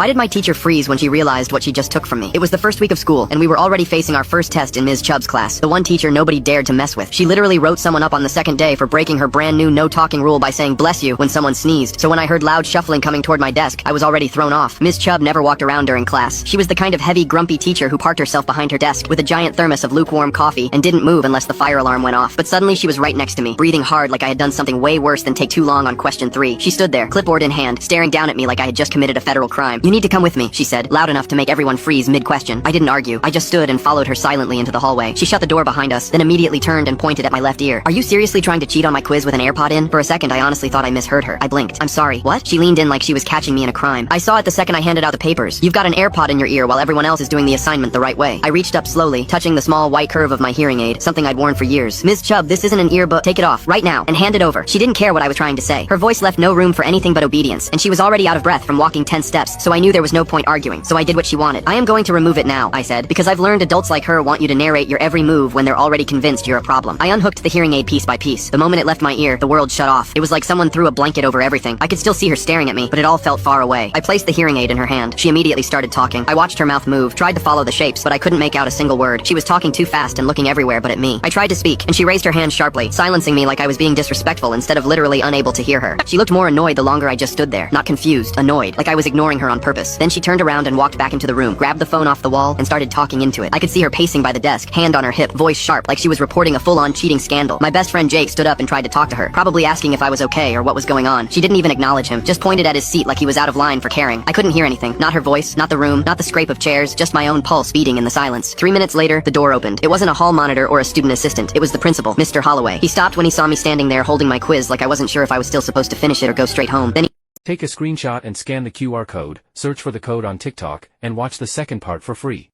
Why did my teacher freeze when she realized what she just took from me? It was the first week of school, and we were already facing our first test in Ms. Chubb's class. The one teacher nobody dared to mess with. She literally wrote someone up on the second day for breaking her brand new no-talking rule by saying bless you when someone sneezed. So when I heard loud shuffling coming toward my desk, I was already thrown off. Ms. Chubb never walked around during class. She was the kind of heavy, grumpy teacher who parked herself behind her desk with a giant thermos of lukewarm coffee and didn't move unless the fire alarm went off. But suddenly she was right next to me, breathing hard like I had done something way worse than take too long on question 3. She stood there, clipboard in hand, staring down at me like I had just committed a federal crime. "You need to come with me," she said, loud enough to make everyone freeze mid-question. I didn't argue. I just stood and followed her silently into the hallway. She shut the door behind us, then immediately turned and pointed at my left ear. "Are you seriously trying to cheat on my quiz with an AirPod in?" For a second, I honestly thought I misheard her. I blinked. "I'm sorry. What?" She leaned in like she was catching me in a crime. I saw it the second I handed out the papers. "You've got an AirPod in your ear while everyone else is doing the assignment the right way." I reached up slowly, touching the small white curve of my hearing aid, something I'd worn for years. "Ms. Chubb, this isn't an earbud. Take it off, right now, and hand it over." She didn't care what I was trying to say. Her voice left no room for anything but obedience, and she was already out of breath from walking 10 steps, so I knew there was no point arguing, so I did what she wanted. "I am going to remove it now," I said, "because I've learned adults like her want you to narrate your every move when they're already convinced you're a problem." I unhooked the hearing aid piece by piece. The moment it left my ear, the world shut off. It was like someone threw a blanket over everything. I could still see her staring at me, but it all felt far away. I placed the hearing aid in her hand. She immediately started talking. I watched her mouth move, tried to follow the shapes, but I couldn't make out a single word. She was talking too fast and looking everywhere but at me. I tried to speak, and she raised her hand sharply, silencing me like I was being disrespectful instead of literally unable to hear her. She looked more annoyed the longer I just stood there. Not confused, annoyed, like I was ignoring her on purpose. Then she turned around and walked back into the room, grabbed the phone off the wall, and started talking into it. I could see her pacing by the desk, hand on her hip, voice sharp, like she was reporting a full-on cheating scandal. My best friend Jake stood up and tried to talk to her, probably asking if I was okay or what was going on. She didn't even acknowledge him, just pointed at his seat like he was out of line for caring. I couldn't hear anything. Not her voice, not the room, not the scrape of chairs, just my own pulse beating in the silence. 3 minutes later, the door opened. It wasn't a hall monitor or a student assistant. It was the principal, Mr. Holloway. He stopped when he saw me standing there holding my quiz like I wasn't sure if I was still supposed to finish it or go straight home. Then he Take a screenshot and scan the QR code, search for the code on TikTok, and watch the second part for free.